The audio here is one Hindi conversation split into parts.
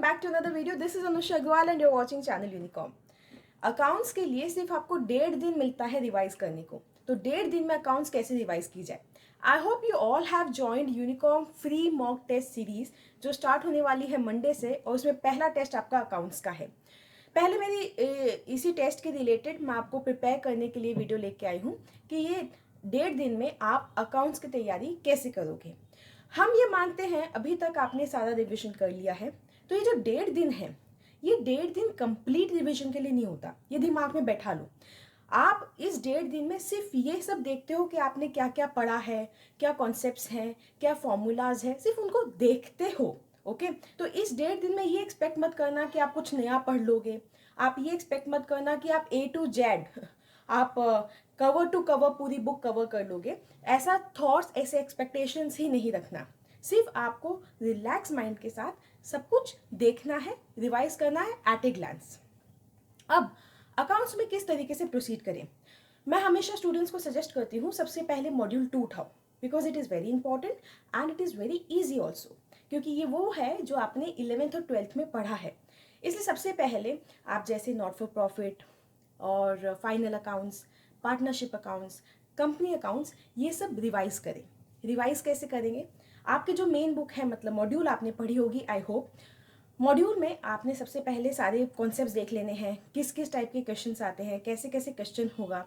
Welcome back to another video. This is Anusha Agarwal and you're watching channel Unicom. Accounts के लिए सिर्फ आपको 1.5 दिन मिलता है रिवाइज करने को, तो 1.5 दिन में अकाउंट्स कैसे रिवाइज की जाए। I hope you all have joined Unicom free mock test series जो स्टार्ट होने वाली है मंडे से, और उसमें पहला टेस्ट आपका अकाउंट्स का है। पहले मेरी इसी टेस्ट के रिलेटेड मैं आपको प्रिपेयर करने के लिए वीडियो लेके आई हूँ कि ये 1.5 दिन में आप अकाउंट्स की तैयारी कैसे करोगे। हम ये मानते हैं अभी तक आपने सारा रिविजन कर लिया है, तो ये जो 1.5 दिन है, ये 1.5 दिन कंप्लीट रिविजन के लिए नहीं होता। ये दिमाग में बैठा लो। आप इस 1.5 दिन में सिर्फ ये सब देखते हो कि आपने क्या क्या पढ़ा है, क्या कॉन्सेप्ट्स हैं, क्या फॉर्मूलाज हैं, सिर्फ उनको देखते हो। ओके, तो इस 1.5 दिन में ये एक्सपेक्ट मत करना कि आप कुछ नया पढ़ लोगे। आप ये एक्सपेक्ट मत करना कि आप A to Z आप कवर टू कवर पूरी बुक कवर कर लोगे। ऐसा थॉट्स, ऐसे एक्सपेक्टेशंस ही नहीं रखना। सिर्फ आपको रिलैक्स माइंड के साथ सब कुछ देखना है, रिवाइज करना है एट ए ग्लांस। अब अकाउंट्स में किस तरीके से प्रोसीड करें, मैं हमेशा स्टूडेंट्स को सजेस्ट करती हूँ सबसे पहले मॉड्यूल 2 उठाओ, because it is very important and it is very easy also, क्योंकि ये वो है जो आपने 11th और 12th में पढ़ा है। इसलिए सबसे पहले आप जैसे नॉट फॉर प्रॉफिट और final accounts, partnership accounts, company accounts, ये सब रिवाइज करें। रिवाइज कैसे करेंगे? आपके जो मेन बुक है, मतलब मॉड्यूल आपने पढ़ी होगी आई होप, मॉड्यूल में आपने सबसे पहले सारे कॉन्सेप्ट्स देख लेने हैं, किस किस टाइप के क्वेश्चंस आते हैं, कैसे कैसे क्वेश्चन होगा।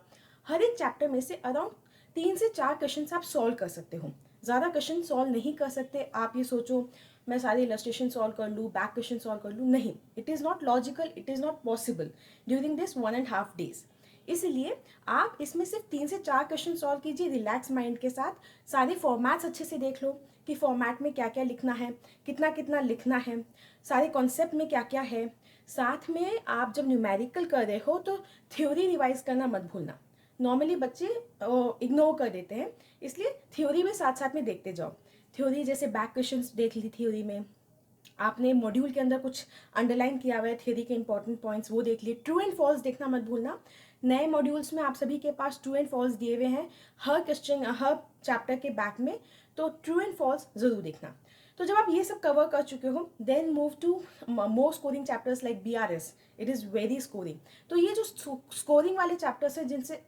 हर एक चैप्टर में से अराउंड 3 से 4 क्वेश्चंस आप सॉल्व कर सकते हो। ज़्यादा क्वेश्चन सॉल्व नहीं कर सकते। आप ये सोचो मैं सारे इलस्ट्रेशन सॉल्व कर लूँ, बैक क्वेश्चन सॉल्व कर लूँ, नहीं, it is not logical, it is not possible during this 1.5 days। इसलिए आप इसमें सिर्फ 3 से 4 क्वेश्चन सॉल्व कीजिए रिलैक्स माइंड के साथ। सारे फॉर्मेट्स अच्छे से देख लो कि फॉर्मेट में क्या क्या लिखना है, कितना कितना लिखना है, सारे कॉन्सेप्ट में क्या क्या है। साथ में आप जब न्यूमेरिकल कर रहे हो तो थ्योरी रिवाइज करना मत भूलना। नॉर्मली बच्चे इग्नोर कर देते हैं, इसलिए थ्योरी में साथ साथ में देखते जाओ। थ्योरी जैसे बैक क्वेश्चंस देख ली, थ्योरी में आपने मॉड्यूल के अंदर कुछ अंडरलाइन किया हुआ है थ्योरी के इंपॉर्टेंट पॉइंट्स, वो देख लिए। ट्रू एंड फॉल्स देखना मत भूलना। नए मॉड्यूल्स में आप सभी के पास ट्रू एंड फॉल्स दिए हुए हैं हर क्वेश्चन, हर चैप्टर के बैक में, तो ट्रू एंड फॉल्स जरूर देखना। तो जब आप ये सब कवर कर चुके हो, then move to more scoring chapters like BRS। It is very scoring. तो ये जो स्कोरिंग वाले चैप्टर्स हैं जिनसे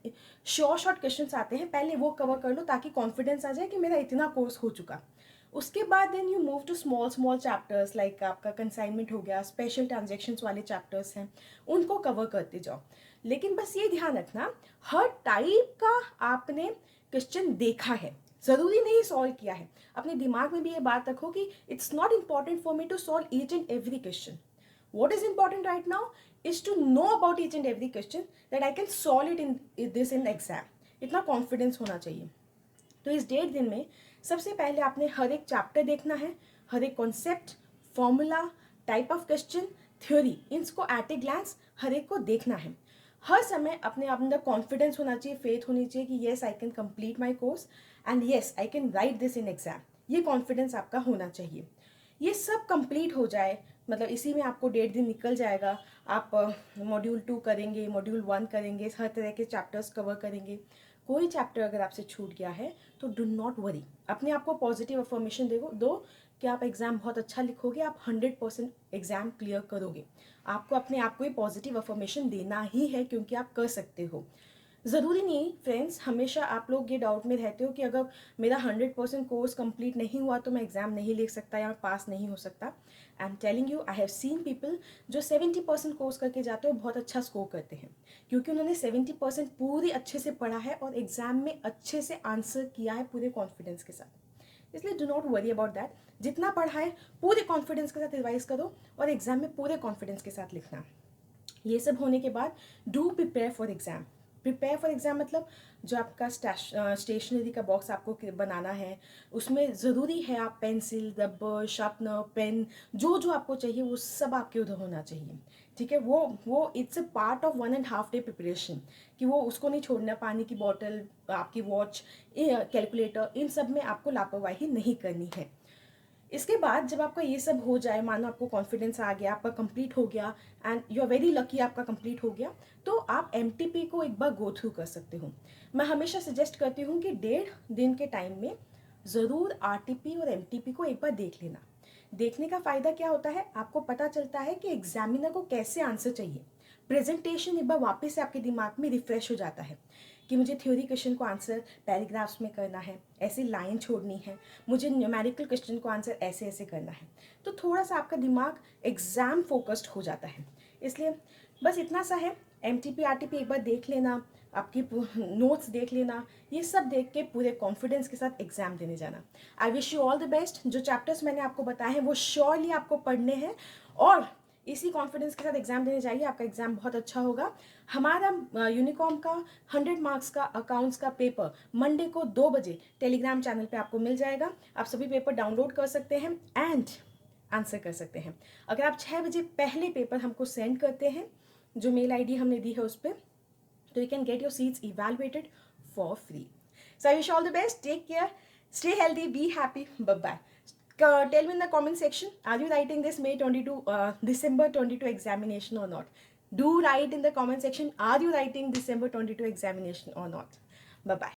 शॉर्ट क्वेश्चंस आते हैं, पहले वो कवर कर लो ताकि कॉन्फिडेंस आ जाए कि मेरा इतना कोर्स हो चुका। उसके बाद then you move to small chapters like आपका कंसाइनमेंट हो गया, स्पेशल ट्रांजेक्शन्स वाले चैप्टर्स हैं, उनको कवर करते जाओ। लेकिन बस ये ध्यान रखना, हर टाइप का आपने क्वेश्चन देखा है, ज़रूरी नहीं सॉल्व किया है। अपने दिमाग में भी ये बात रखो कि it's not important for me to solve each and every question. What is important right now is to know about each and every question that I can solve it in this in exam. इतना कॉन्फिडेंस होना चाहिए। तो इस 1.5 दिन में सबसे पहले आपने हर एक चैप्टर देखना है, हर एक concept, formula, type of question, theory, इनको एट ए ग्लांस हर एक को देखना है। हर समय अपने अंदर कॉन्फिडेंस होना चाहिए, फेथ होनी चाहिए कि yes I can complete my course and yes I can write this in exam. ये कॉन्फिडेंस आपका होना चाहिए। ये सब कंप्लीट हो जाए, मतलब इसी में आपको 1.5 दिन निकल जाएगा। आप मॉड्यूल 2 करेंगे, मॉड्यूल 1 करेंगे, हर तरह के चैप्टर्स कवर करेंगे। कोई चैप्टर अगर आपसे छूट गया है तो डू नॉट वरी, अपने आप को पॉजिटिव अफर्मेशन दो कि आप एग्ज़ाम बहुत अच्छा लिखोगे, आप 100% एग्ज़ाम क्लियर करोगे। आपको अपने आप को ही पॉजिटिव अफर्मेशन देना ही है, क्योंकि आप कर सकते हो। ज़रूरी नहीं फ्रेंड्स, हमेशा आप लोग ये डाउट में रहते हो कि अगर मेरा 100% कोर्स कंप्लीट नहीं हुआ तो मैं एग्ज़ाम नहीं लिख सकता या पास नहीं हो सकता। I am telling you, I have seen people जो 70% कोर्स करके जाते हो बहुत अच्छा स्कोर करते हैं, क्योंकि उन्होंने 70% पूरी अच्छे से पढ़ा है और एग्ज़ाम में अच्छे से आंसर किया है पूरे कॉन्फिडेंस के साथ। इसलिए do not worry about that. जितना पढ़ा है पूरे कॉन्फिडेंस के साथ रिवाइज करो और एग्ज़ाम में पूरे कॉन्फिडेंस के साथ लिखना। ये सब होने के बाद do prepare for exam. Prepare for exam मतलब जो आपका स्टेशनरी का बॉक्स आपको बनाना है, उसमें ज़रूरी है आप पेंसिल, रबर, शार्पनर, पेन, जो जो आपको चाहिए वो सब आपके उधर होना चाहिए। ठीक है, वो it's a part of 1.5 day preparation, कि वो उसको नहीं छोड़ना। पानी की बॉटल, आपकी वॉच, कैलकुलेटर, इन सब में आपको लापरवाही नहीं करनी है। इसके बाद जब आपका ये सब हो जाए, मानो आपको कॉन्फिडेंस आ गया, आपका कंप्लीट हो गया and you are very lucky आपका कंप्लीट हो गया, तो आप MTP को एक बार गो थ्रू कर सकते हो। मैं हमेशा सजेस्ट करती हूँ कि 1.5 दिन के टाइम में ज़रूर RTP और MTP को एक बार देख लेना। देखने का फ़ायदा क्या होता है, आपको पता चलता है कि एग्जामिनर को कैसे आंसर चाहिए। प्रेजेंटेशन एक बार वापस से आपके दिमाग में रिफ्रेश हो जाता है कि मुझे थ्योरी क्वेश्चन को आंसर पैराग्राफ्स में करना है, ऐसे लाइन छोड़नी है, मुझे न्यूमेरिकल क्वेश्चन को आंसर ऐसे ऐसे करना है। तो थोड़ा सा आपका दिमाग एग्ज़ाम फोकस्ड हो जाता है। इसलिए बस इतना सा है, MTP RTP एक बार देख लेना, आपकी नोट्स देख लेना, ये सब देख के पूरे कॉन्फिडेंस के साथ एग्जाम देने जाना। I wish you all the best. जो चैप्टर्स मैंने आपको बताए हैं वो श्योरली आपको पढ़ने हैं और इसी कॉन्फिडेंस के साथ एग्जाम देने जाइए, आपका एग्जाम बहुत अच्छा होगा। हमारा यूनिकॉम का 100 मार्क्स का अकाउंट्स का पेपर मंडे को 2 बजे टेलीग्राम चैनल पे आपको मिल जाएगा। आप सभी पेपर डाउनलोड कर सकते हैं एंड आंसर कर सकते हैं। अगर आप 6 बजे पहले पेपर हमको सेंड करते हैं, जो मेल ID हमने दी है उस पर, so you can get your seats evaluated for free. So I wish you all the best. Take care. Stay healthy. Be happy. Bye-bye. Tell me in the comment section, are you writing this December 22 examination or not? Do write in the comment section, are you writing December 22 examination or not? Bye-bye.